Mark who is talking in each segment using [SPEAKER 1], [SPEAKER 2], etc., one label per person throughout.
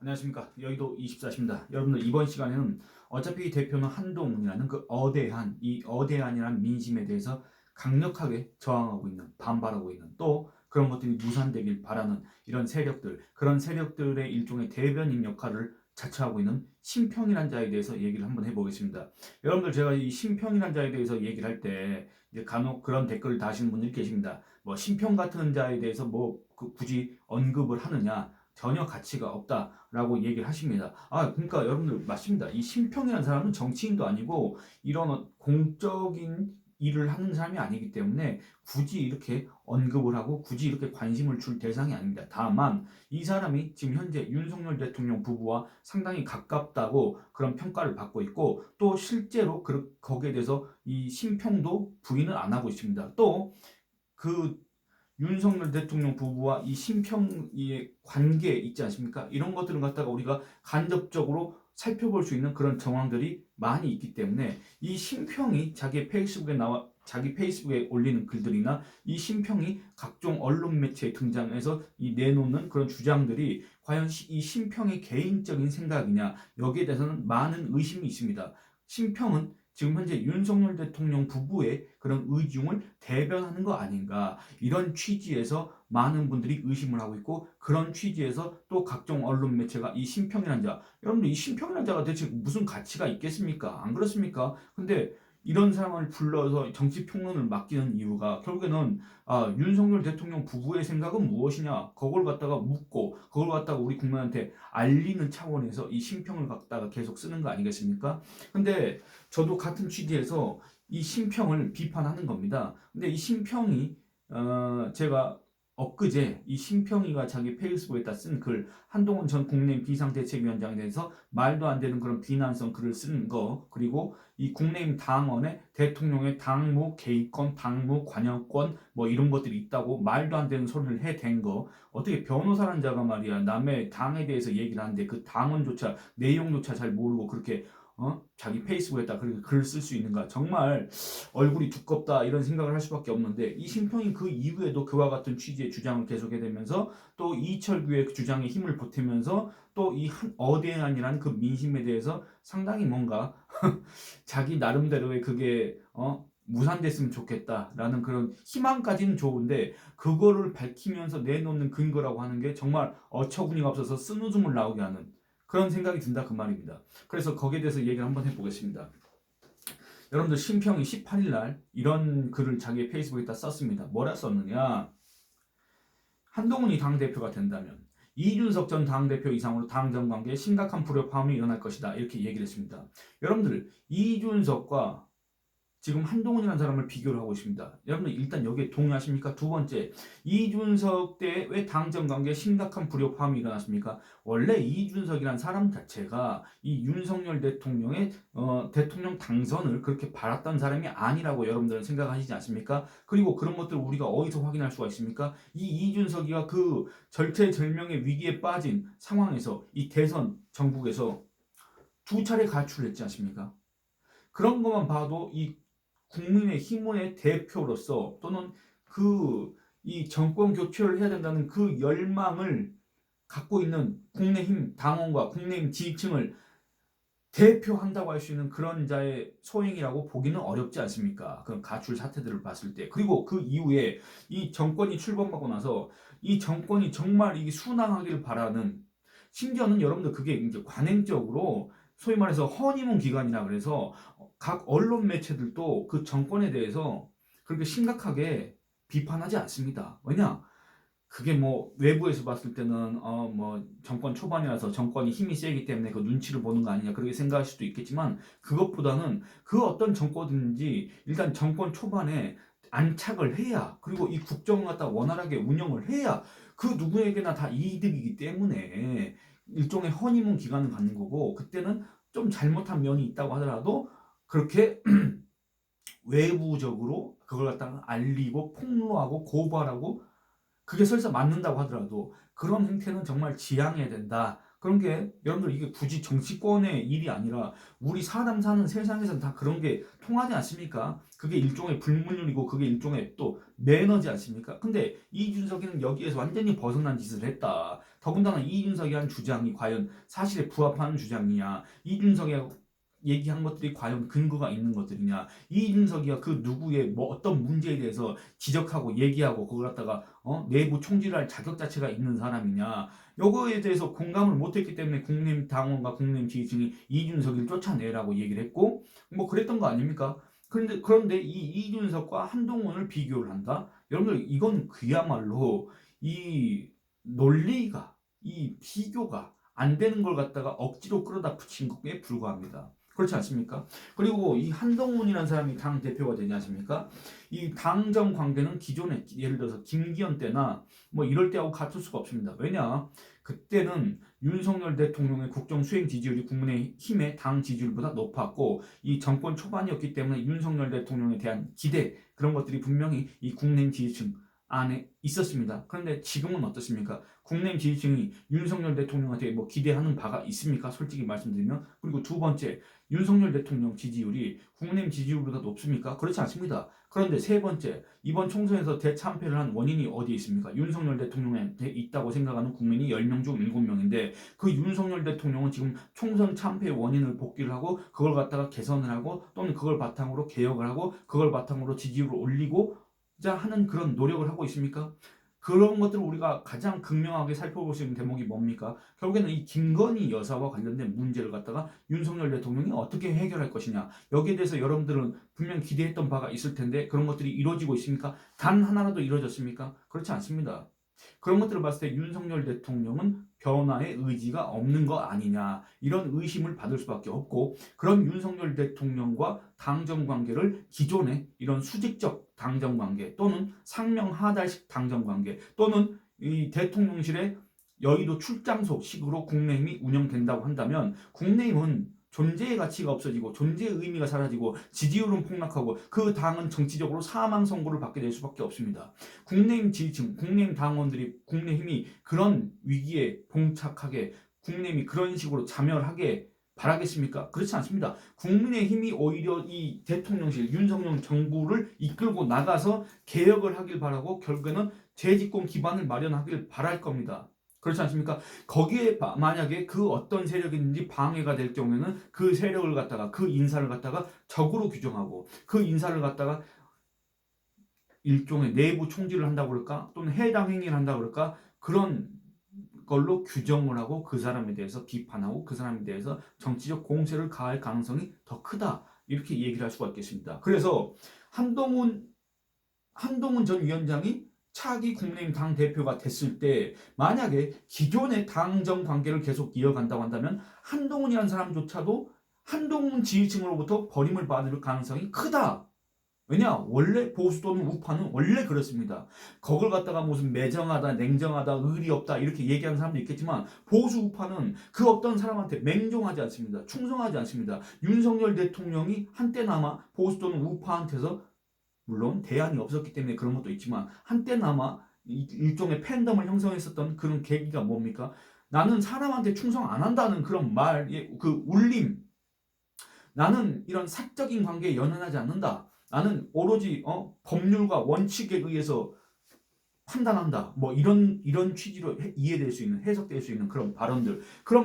[SPEAKER 1] 안녕하십니까. 여의도 24시입니다. 여러분들 이번 시간에는 어차피 대표는 한동훈이라는 그 이 어대한이라는 민심에 대해서 강력하게 저항하고 있는, 반발하고 있는, 또 그런 것들이 무산되길 바라는 이런 세력들, 그런 세력들의 일종의 대변인 역할을 자처하고 있는 심평이란 자에 대해서 얘기를 한번 해보겠습니다. 여러분들 제가 이 심평이란 자에 대해서 얘기를 할 때 이제 간혹 그런 댓글을 다시는 분들이 계십니다. 뭐 심평 같은 자에 대해서 굳이 언급을 하느냐? 전혀 가치가 없다라고 얘기를 하십니다. 그러니까 여러분들 맞습니다. 이 심평이라는 사람은 정치인도 아니고 이런 공적인 일을 하는 사람이 아니기 때문에 굳이 이렇게 언급을 하고 굳이 이렇게 관심을 줄 대상이 아닙니다. 다만 이 사람이 지금 현재 윤석열 대통령 부부와 상당히 가깝다고 그런 평가를 받고 있고, 또 실제로 거기에 대해서 이 심평도 부인을 안 하고 있습니다. 또그 윤석열 대통령 부부와 이 심평의 관계 있지 않습니까? 이런 것들을 갖다가 우리가 간접적으로 살펴볼 수 있는 그런 정황들이 많이 있기 때문에 이 심평이 자기 페이스북에 올리는 글들이나 이 심평이 각종 언론 매체에 등장해서 이 내놓는 그런 주장들이 과연 이 심평의 개인적인 생각이냐, 여기에 대해서는 많은 의심이 있습니다. 심평은 지금 현재 윤석열 대통령 부부의 그런 의중을 대변하는 거 아닌가, 이런 취지에서 많은 분들이 의심을 하고 있고, 그런 취지에서 또 각종 언론 매체가 이 심평이라는 자, 여러분들 이 심평이라는 자가 대체 무슨 가치가 있겠습니까? 안 그렇습니까? 근데 이런 사람을 불러서 정치 평론을 맡기는 이유가 결국에는 윤석열 대통령 부부의 생각은 무엇이냐, 그걸 갖다가 묻고 그걸 갖다가 우리 국민한테 알리는 차원에서 이 심평을 갖다가 계속 쓰는 거 아니겠습니까? 근데 저도 같은 취지에서 이 심평을 비판하는 겁니다. 근데 이 심평이 제가 엊그제 이 심평이가 자기 페이스북에다 쓴 글, 한동훈 전 국내인 비상대책위원장에 대해서 말도 안 되는 그런 비난성 글을 쓰는 거, 그리고 이 국내인 당원의 대통령의 당무 개입권, 당무 관여권 뭐 이런 것들이 있다고 말도 안 되는 소리를 해댄 거, 어떻게 변호사란 자가 말이야 남의 당에 대해서 얘기를 하는데 그 당원조차 내용조차 잘 모르고 그렇게 자기 페이스북에다 그렇게 글 쓸 수 있는가? 정말 얼굴이 두껍다 이런 생각을 할 수밖에 없는데, 이 심평이 그 이후에도 그와 같은 취지의 주장을 계속해 되면서 또 이철규의 주장에 힘을 보태면서 또 이 어대한이라는 그 민심에 대해서 상당히 뭔가 자기 나름대로의 그게 무산됐으면 좋겠다라는 그런 희망까지는 좋은데, 그거를 밝히면서 내놓는 근거라고 하는 게 정말 어처구니가 없어서 쓴웃음을 나오게 하는 그런 생각이 든다 그 말입니다. 그래서 거기에 대해서 얘기를 한번 해보겠습니다. 여러분들 심평이 18일 날 이런 글을 자기의 페이스북에다 썼습니다. 뭐라 썼느냐? 한동훈이 당대표가 된다면 이준석 전 당대표 이상으로 당정 관계에 심각한 불협화음이 일어날 것이다, 이렇게 얘기를 했습니다. 여러분들 이준석과 지금 한동훈이라는 사람을 비교를 하고 있습니다. 여러분들 일단 여기에 동의하십니까? 두 번째, 이준석 때 왜 당정 관계에 심각한 불협화음이 일어났습니까? 원래 이준석이라는 사람 자체가 이 윤석열 대통령의 대통령 당선을 그렇게 바랐던 사람이 아니라고 여러분들은 생각하시지 않습니까? 그리고 그런 것들을 우리가 어디서 확인할 수가 있습니까? 이 이준석이가 그 절체절명의 위기에 빠진 상황에서 이 대선 전국에서 두 차례 가출을 했지 않습니까? 그런 것만 봐도 이 국민의힘의 대표로서, 또는 이 정권 교체를 해야 된다는 그 열망을 갖고 있는 국내힘 당원과 국내힘 지지층을 대표한다고 할 수 있는 그런 자의 소행이라고 보기는 어렵지 않습니까? 그런 가출 사태들을 봤을 때. 그리고 그 이후에 이 정권이 출범하고 나서 이 정권이 정말 이게 순항하기를 바라는, 심지어는 여러분들 그게 이제 관행적으로 소위 말해서 허니문 기간이라 그래서 각 언론 매체들도 그 정권에 대해서 그렇게 심각하게 비판하지 않습니다. 왜냐? 그게 뭐 외부에서 봤을 때는 뭐 정권 초반이라서 정권이 힘이 세기 때문에 그 눈치를 보는 거 아니냐, 그렇게 생각할 수도 있겠지만, 그것보다는 그 어떤 정권든지 일단 정권 초반에 안착을 해야, 그리고 이 국정을 갖다 원활하게 운영을 해야 그 누구에게나 다 이득이기 때문에 일종의 허니문 기간을 갖는 거고, 그때는 좀 잘못한 면이 있다고 하더라도 그렇게 외부적으로 그걸 갖다가 알리고 폭로하고 고발하고, 그게 설사 맞는다고 하더라도 그런 행태는 정말 지양해야 된다. 그런 게 여러분들 이게 굳이 정치권의 일이 아니라 우리 사람 사는 세상에서는 다 그런 게 통하지 않습니까? 그게 일종의 불문율이고 그게 일종의 또 매너지 않습니까? 근데 이준석이는 여기에서 완전히 벗어난 짓을 했다. 더군다나 이준석이 한 주장이 과연 사실에 부합하는 주장이냐, 이준석이 얘기한 것들이 과연 근거가 있는 것들이냐, 이준석이가 그 누구의 뭐 어떤 문제에 대해서 지적하고 얘기하고 그걸 갖다가 내부 총질할 자격 자체가 있는 사람이냐, 요거에 대해서 공감을 못했기 때문에 국민의힘 당원과 국민의힘 지지층이 이준석을 쫓아내라고 얘기를 했고 뭐 그랬던 거 아닙니까? 그런데 이 이준석과 한동훈을 비교를 한다? 여러분들 이건 그야말로 이 논리가, 이 비교가 안 되는 걸 갖다가 억지로 끌어다 붙인 것에 불과합니다. 그렇지 않습니까? 그리고 이 한동훈이라는 사람이 당 대표가 되지 않습니까? 이 당정 관계는 기존에 예를 들어서 김기현 때나 뭐 이럴 때하고 같을 수가 없습니다. 왜냐? 그때는 윤석열 대통령의 국정 수행 지지율이 국민의힘의 당 지지율보다 높았고 이 정권 초반이었기 때문에 윤석열 대통령에 대한 기대 그런 것들이 분명히 이 국민의힘 지지층 안에 있었습니다. 그런데 지금은 어떻습니까? 국민의힘 지지층이 윤석열 대통령한테 뭐 기대하는 바가 있습니까? 솔직히 말씀드리면. 그리고 두 번째, 윤석열 대통령 지지율이 국민의힘 지지율보다 높습니까? 그렇지 않습니다. 그런데 세 번째, 이번 총선에서 대참패를 한 원인이 어디에 있습니까? 윤석열 대통령한테 있다고 생각하는 국민이 10명 중 7명인데 그 윤석열 대통령은 지금 총선 참패의 원인을 복귀를 하고 그걸 갖다가 개선을 하고 또는 그걸 바탕으로 개혁을 하고 그걸 바탕으로 지지율을 올리고 자 하는 그런 노력을 하고 있습니까? 그런 것들을 우리가 가장 극명하게 살펴볼 수 있는 대목이 뭡니까? 결국에는 이 김건희 여사와 관련된 문제를 갖다가 윤석열 대통령이 어떻게 해결할 것이냐. 여기에 대해서 여러분들은 분명 기대했던 바가 있을 텐데 그런 것들이 이루어지고 있습니까? 단 하나라도 이루어졌습니까? 그렇지 않습니다. 그런 것들을 봤을 때 윤석열 대통령은 변화의 의지가 없는 거 아니냐 이런 의심을 받을 수밖에 없고 그런 윤석열 대통령과 당정관계를 기존의 이런 수직적 당정관계 또는 상명하달식 당정관계 또는 이 대통령실의 여의도 출장소식으로 국내힘이 운영된다고 한다면 국내힘은 존재의 가치가 없어지고 존재의 의미가 사라지고 지지율은 폭락하고 그 당은 정치적으로 사망 선고를 받게 될 수밖에 없습니다. 국내힘 지지층, 국내힘 당원들이 국내힘이 그런 위기에 봉착하게 국내힘이 그런 식으로 자멸하게 바라겠습니까? 그렇지 않습니다. 국민의힘이 오히려 이 대통령실, 윤석열 정부를 이끌고 나가서 개혁을 하길 바라고 결국에는 재집권 기반을 마련하길 바랄 겁니다. 그렇지 않습니까? 거기에 만약에 그 어떤 세력인지 방해가 될 경우에는 그 세력을 갖다가 그 인사를 갖다가 적으로 규정하고 그 인사를 갖다가 일종의 내부 총질을 한다고 그럴까? 또는 해당 행위를 한다고 그럴까? 그런 걸로 규정을 하고 그 사람에 대해서 비판하고 그 사람에 대해서 정치적 공세를 가할 가능성이 더 크다. 이렇게 얘기를 할 수가 있겠습니다. 그래서 한동훈 전 위원장이 차기 국민의힘 당대표가 됐을 때 만약에 기존의 당정 관계를 계속 이어간다고 한다면 한동훈이라는 사람조차도 한동훈 지지층으로부터 버림을 받을 가능성이 크다. 왜냐? 원래 보수 또는 우파는 원래 그렇습니다. 그걸 갖다가 무슨 매정하다, 냉정하다, 의리 없다 이렇게 얘기하는 사람도 있겠지만 보수 우파는 그 어떤 사람한테 맹종하지 않습니다. 충성하지 않습니다. 윤석열 대통령이 한때나마 보수 또는 우파한테서 물론 대안이 없었기 때문에 그런 것도 있지만 한때나마 일종의 팬덤을 형성했었던 그런 계기가 뭡니까? 나는 사람한테 충성 안 한다는 그런 말의 그 울림. 나는 이런 사적인 관계에 연연하지 않는다. 나는 오로지 법률과 원칙에 의해서 판단한다. 뭐 이런 취지로 이해될 수 있는 해석될 수 있는 그런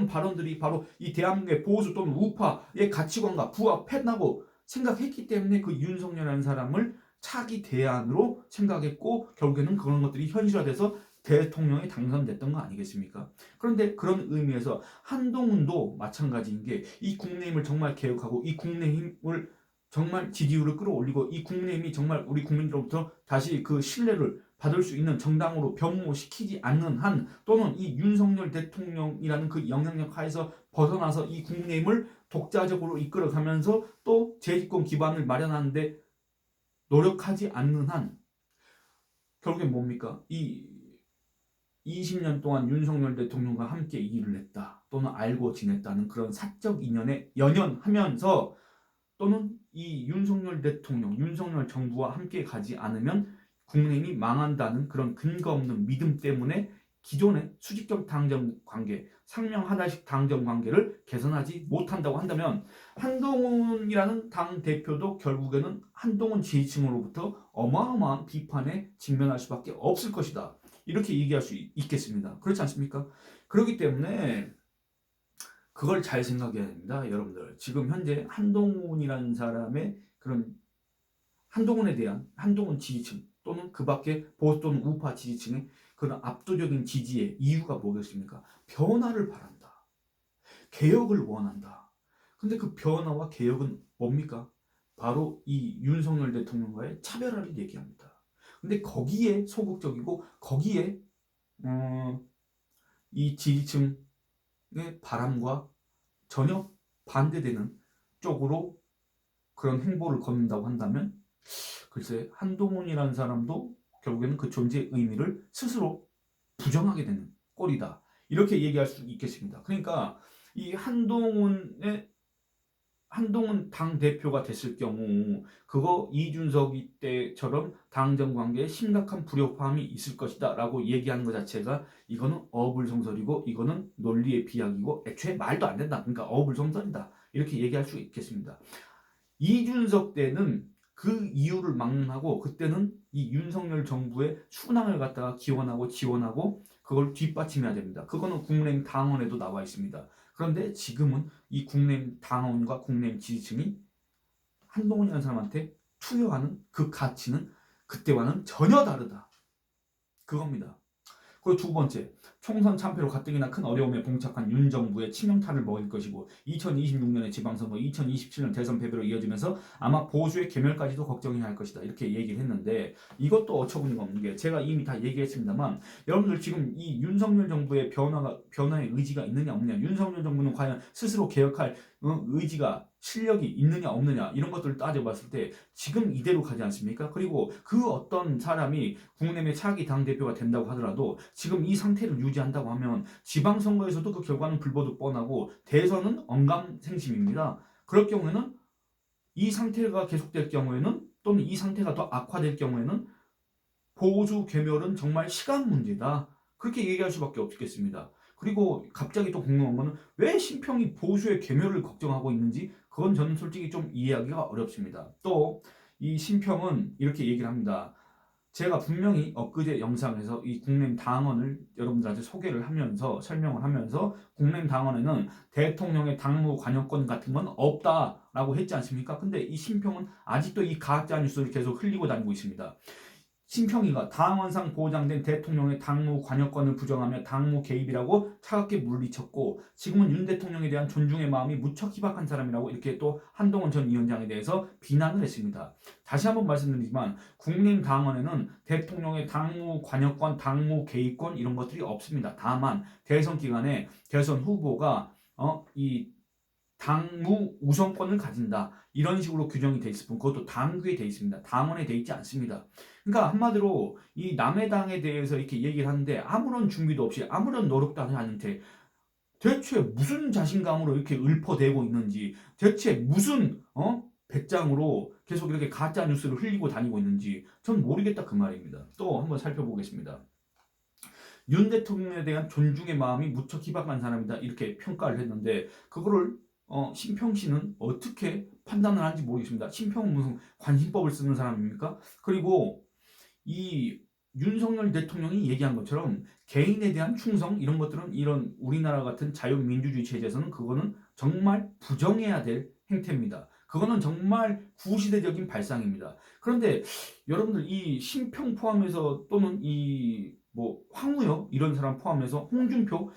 [SPEAKER 1] 발언들이 바로 이 대한민국의 보수 또는 우파의 가치관과 부합했다고 생각했기 때문에 그 윤석열이라는 사람을 차기 대안으로 생각했고 결국에는 그런 것들이 현실화돼서 대통령이 당선됐던 거 아니겠습니까? 그런데 그런 의미에서 한동훈도 마찬가지인 게 이 국내힘을 정말 개혁하고 이 국내힘을 정말 지지율을 끌어올리고 이 국내힘이 정말 우리 국민들로부터 다시 그 신뢰를 받을 수 있는 정당으로 변모시키지 않는 한 또는 이 윤석열 대통령이라는 그 영향력 하에서 벗어나서 이 국내힘을 독자적으로 이끌어가면서 또 재집권 기반을 마련하는데 노력하지 않는 한 결국엔 뭡니까? 이 20년 동안 윤석열 대통령과 함께 일을 했다 또는 알고 지냈다는 그런 사적 인연에 연연하면서 또는 이 윤석열 대통령, 윤석열 정부와 함께 가지 않으면 국민이 망한다는 그런 근거 없는 믿음 때문에 기존의 수직적 당정 관계, 상명하달식 당정 관계를 개선하지 못한다고 한다면 한동훈이라는 당 대표도 결국에는 한동훈 지지층으로부터 어마어마한 비판에 직면할 수밖에 없을 것이다. 이렇게 얘기할 수 있겠습니다. 그렇지 않습니까? 그렇기 때문에 그걸 잘 생각해야 됩니다. 여러분들 지금 현재 한동훈이라는 사람의 그런 한동훈에 대한 한동훈 지지층 또는 그 밖에 보수 또는 우파 지지층의 그런 압도적인 지지의 이유가 뭐겠습니까? 변화를 바란다. 개혁을 원한다. 근데 그 변화와 개혁은 뭡니까? 바로 이 윤석열 대통령과의 차별화를 얘기합니다. 근데 거기에 소극적이고 거기에 이 지지층의 바람과 전혀 반대되는 쪽으로 그런 행보를 걷는다고 한다면 글쎄 한동훈이라는 사람도 결국에는 그 존재의 의미를 스스로 부정하게 되는 꼴이다. 이렇게 얘기할 수 있겠습니다. 그러니까 이 한동훈 당 대표가 됐을 경우 그거 이준석이 때처럼 당정 관계에 심각한 불협화음이 있을 것이다라고 얘기하는 것 자체가 이거는 어불성설이고 이거는 논리의 비약이고 애초에 말도 안 된다. 그러니까 어불성설이다. 이렇게 얘기할 수 있겠습니다. 이준석 때는 그 이유를 막론하고 그때는 이 윤석열 정부의 순항을 갖다가 기원하고 지원하고 그걸 뒷받침해야 됩니다. 그거는 국민의힘 당원에도 나와 있습니다. 그런데 지금은 이 국민의힘 당원과 국민의힘 지지층이 한동훈이라는 사람한테 투여하는 그 가치는 그때와는 전혀 다르다. 그겁니다. 그리고 두 번째, 총선 참패로 가뜩이나 큰 어려움에 봉착한 윤 정부의 치명타를 먹일 것이고 2026년의 지방선거, 2027년 대선 패배로 이어지면서 아마 보수의 괴멸까지도 걱정해야 할 것이다. 이렇게 얘기를 했는데 이것도 어처구니가 없는 게 제가 이미 다 얘기했습니다만 여러분들 지금 이 윤석열 정부의 변화의 의지가 있느냐 없느냐, 윤석열 정부는 과연 스스로 개혁할 의지가 실력이 있느냐 없느냐 이런 것들을 따져봤을 때 지금 이대로 가지 않습니까? 그리고 그 어떤 사람이 국민의힘의 차기 당대표가 된다고 하더라도 지금 이 상태를 유지한다고 하면 지방선거에서도 그 결과는 불보듯 뻔하고 대선은 언감생심입니다. 그럴 경우에는 이 상태가 계속될 경우에는 또는 이 상태가 더 악화될 경우에는 보수 괴멸은 정말 시간 문제다. 그렇게 얘기할 수밖에 없겠습니다. 그리고 갑자기 또 궁금한 거는 왜 신평이 보수의 괴멸을 걱정하고 있는지 그건 저는 솔직히 좀 이해하기가 어렵습니다. 또 이 신평은 이렇게 얘기를 합니다. 제가 분명히 엊그제 영상에서 이 국민의힘 당원을 여러분들한테 소개를 하면서 설명을 하면서 국민의힘 당원에는 대통령의 당무 관여권 같은 건 없다라고 했지 않습니까? 근데 이 신평은 아직도 이 가짜 뉴스를 계속 흘리고 다니고 있습니다. 신평이가 당원상 보장된 대통령의 당무 관여권을 부정하며 당무 개입이라고 차갑게 물리쳤고 지금은 윤 대통령에 대한 존중의 마음이 무척 희박한 사람이라고 이렇게 또 한동훈 전 위원장에 대해서 비난을 했습니다. 다시 한번 말씀드리지만 국민의힘 당원에는 대통령의 당무 관여권, 당무 개입권 이런 것들이 없습니다. 다만 대선 기간에 대선 후보가 이 당무 우선권을 가진다. 이런 식으로 규정이 돼 있을 뿐 그것도 당규에 돼 있습니다. 당원에 돼 있지 않습니다. 그러니까 한마디로 이 남의 당에 대해서 이렇게 얘기를 하는데 아무런 준비도 없이 아무런 노력도 하지 않은 데 대체 무슨 자신감으로 이렇게 읊어대고 있는지 대체 무슨 배짱으로 계속 이렇게 가짜 뉴스를 흘리고 다니고 있는지 전 모르겠다 그 말입니다. 또 한번 살펴보겠습니다. 윤 대통령에 대한 존중의 마음이 무척 희박한 사람이다 이렇게 평가를 했는데 그거를 신평 씨는 어떻게 판단을 하는지 모르겠습니다. 신평은 무슨 관심법을 쓰는 사람입니까? 그리고 이 윤석열 대통령이 얘기한 것처럼 개인에 대한 충성 이런 것들은 이런 우리나라 같은 자유민주주의 체제에서는 그거는 정말 부정해야 될 행태입니다. 그거는 정말 구시대적인 발상입니다. 그런데 여러분들 이 신평 포함해서 또는 이 뭐 황우여 이런 사람 포함해서 홍준표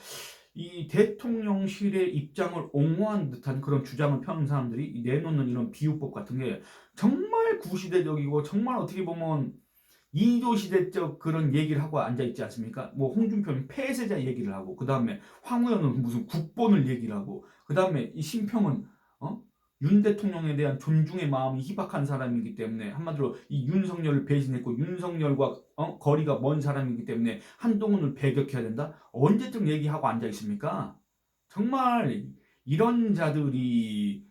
[SPEAKER 1] 이 대통령실의 입장을 옹호한 듯한 그런 주장을 펴는 사람들이 내놓는 이런 비유법 같은 게 정말 구시대적이고 정말 어떻게 보면 이도시대적 그런 얘기를 하고 앉아있지 않습니까? 뭐 홍준표는 폐쇄자 얘기를 하고 그 다음에 황우여는 무슨 국본을 얘기를 하고 그 다음에 이 신평은 윤 대통령에 대한 존중의 마음이 희박한 사람이기 때문에 한마디로 이 윤석열을 배신했고 윤석열과 거리가 먼 사람이기 때문에 한동훈을 배격해야 된다? 언제쯤 얘기하고 앉아있습니까? 정말 이런 자들이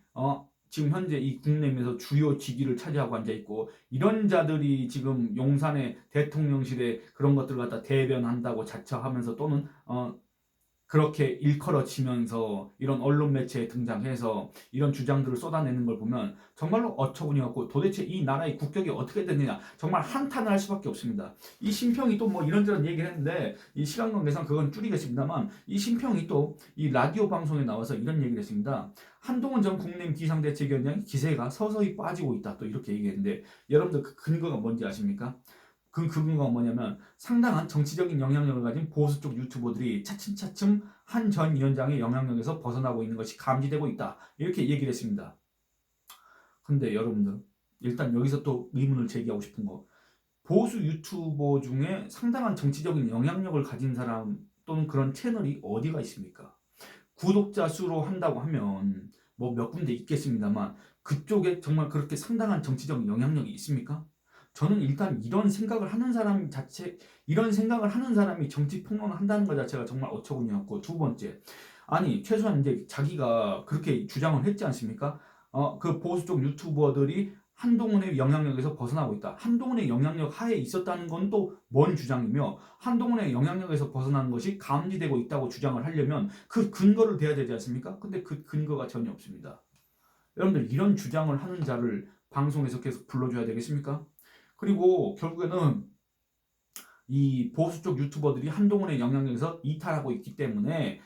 [SPEAKER 1] 지금 현재 이 국내에서 주요 직위를 차지하고 앉아있고 이런 자들이 지금 용산의 대통령실에 그런 것들을 갖다 대변한다고 자처하면서 또는 그렇게 일컬어치면서 이런 언론 매체에 등장해서 이런 주장들을 쏟아내는 걸 보면 정말로 어처구니없고 도대체 이 나라의 국격이 어떻게 됐느냐 정말 한탄을 할 수밖에 없습니다. 이 심평이 또 뭐 이런저런 얘기를 했는데 이 시간 관계상 그건 줄이겠습니다만 이 심평이 또 이 라디오 방송에 나와서 이런 얘기를 했습니다. 한동훈 전 국민의힘 비상대책위원장이 기세가 서서히 빠지고 있다 또 이렇게 얘기했는데 여러분들 그 근거가 뭔지 아십니까? 그 근거가 뭐냐면 상당한 정치적인 영향력을 가진 보수 쪽 유튜버들이 차츰차츰 한 전 위원장의 영향력에서 벗어나고 있는 것이 감지되고 있다. 이렇게 얘기를 했습니다. 근데 여러분들 일단 여기서 또 의문을 제기하고 싶은 거 보수 유튜버 중에 상당한 정치적인 영향력을 가진 사람 또는 그런 채널이 어디가 있습니까? 구독자 수로 한다고 하면 뭐 몇 군데 있겠습니다만 그쪽에 정말 그렇게 상당한 정치적 영향력이 있습니까? 저는 일단 이런 생각을 하는 사람이 정치 폭로를 한다는 것 자체가 정말 어처구니없고 두 번째, 아니 최소한 이제 자기가 그렇게 주장을 했지 않습니까? 그 보수 쪽 유튜버들이 한동훈의 영향력에서 벗어나고 있다. 한동훈의 영향력 하에 있었다는 건 또 뭔 주장이며 한동훈의 영향력에서 벗어나는 것이 감지되고 있다고 주장을 하려면 그 근거를 대야 되지 않습니까? 근데 그 근거가 전혀 없습니다. 여러분들 이런 주장을 하는 자를 방송에서 계속 불러줘야 되겠습니까? 그리고 결국에는 이 보수 쪽 유튜버들이 한동훈의 영향력에서 이탈하고 있기 때문에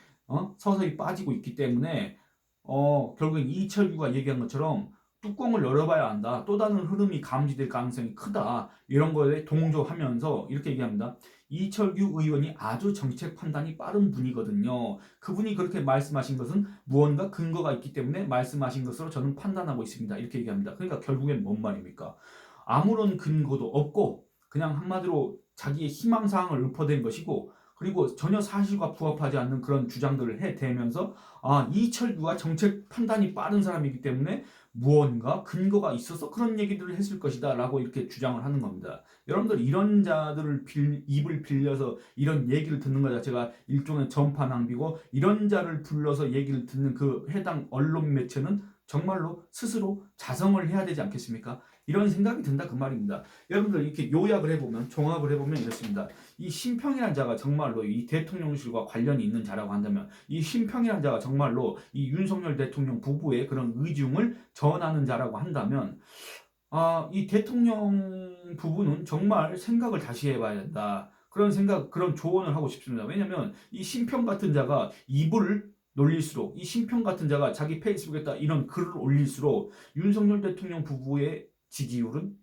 [SPEAKER 1] 서서히 빠지고 있기 때문에 결국엔 이철규가 얘기한 것처럼 뚜껑을 열어봐야 한다. 또 다른 흐름이 감지될 가능성이 크다. 이런 거에 동조하면서 이렇게 얘기합니다. 이철규 의원이 아주 정책 판단이 빠른 분이거든요. 그분이 그렇게 말씀하신 것은 무언가 근거가 있기 때문에 말씀하신 것으로 저는 판단하고 있습니다. 이렇게 얘기합니다. 그러니까 결국엔 뭔 말입니까? 아무런 근거도 없고 그냥 한마디로 자기의 희망사항을 읊어댄 것이고 그리고 전혀 사실과 부합하지 않는 그런 주장들을 해대면서 이철규가 정책 판단이 빠른 사람이기 때문에 무언가 근거가 있어서 그런 얘기들을 했을 것이다 라고 이렇게 주장을 하는 겁니다. 여러분들 이런 자들을 입을 빌려서 이런 얘기를 듣는 것 자체가 일종의 전파 낭비고 이런 자를 불러서 얘기를 듣는 그 해당 언론 매체는 정말로 스스로 자성을 해야 되지 않겠습니까? 이런 생각이 든다 그 말입니다. 여러분들 이렇게 요약을 해보면 종합을 해보면 이렇습니다. 이 심평이라는 자가 정말로 이 대통령실과 관련이 있는 자라고 한다면 이 심평이라는 자가 정말로 이 윤석열 대통령 부부의 그런 의중을 전하는 자라고 한다면 이 대통령 부부는 정말 생각을 다시 해봐야 된다. 그런 생각, 그런 조언을 하고 싶습니다. 왜냐하면 이 심평 같은 자가 입을 놀릴수록 이 심평 같은 자가 자기 페이스북에다 이런 글을 올릴수록 윤석열 대통령 부부의 지지율은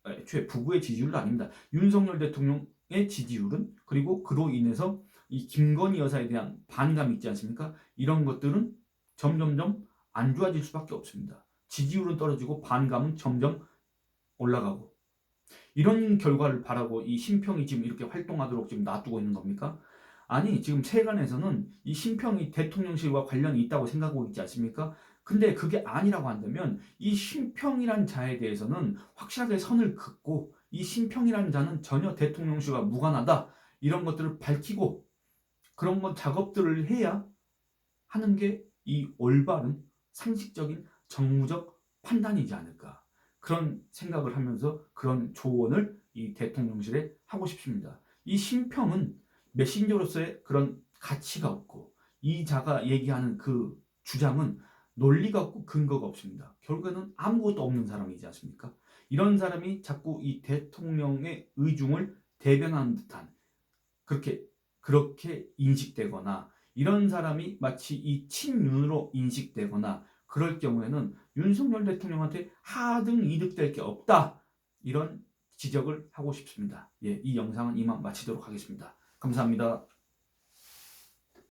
[SPEAKER 1] 애초에 부부의 지지율도 아닙니다. 윤석열 대통령의 지지율은 그리고 그로 인해서 이 김건희 여사에 대한 반감이 있지 않습니까? 이런 것들은 점점점 안 좋아질 수밖에 없습니다. 지지율은 떨어지고 반감은 점점 올라가고 이런 결과를 바라고 이 심평이 지금 이렇게 활동하도록 지금 놔두고 있는 겁니까? 아니 지금 세간에서는 이 심평이 대통령실과 관련이 있다고 생각하고 있지 않습니까? 근데 그게 아니라고 한다면 이 심평이란 자에 대해서는 확실하게 선을 긋고 이 심평이라는 자는 전혀 대통령실과 무관하다 이런 것들을 밝히고 그런 것 작업들을 해야 하는 게 이 올바른 상식적인 정무적 판단이지 않을까 그런 생각을 하면서 그런 조언을 이 대통령실에 하고 싶습니다. 이 심평은 메신저로서의 그런 가치가 없고 이 자가 얘기하는 그 주장은 논리가 없고 근거가 없습니다. 결국에는 아무것도 없는 사람이지 않습니까? 이런 사람이 자꾸 이 대통령의 의중을 대변하는 듯한 그렇게 인식되거나 이런 사람이 마치 이 친윤으로 인식되거나 그럴 경우에는 윤석열 대통령한테 하등 이득될 게 없다. 이런 지적을 하고 싶습니다. 이 영상은 이만 마치도록 하겠습니다. 감사합니다.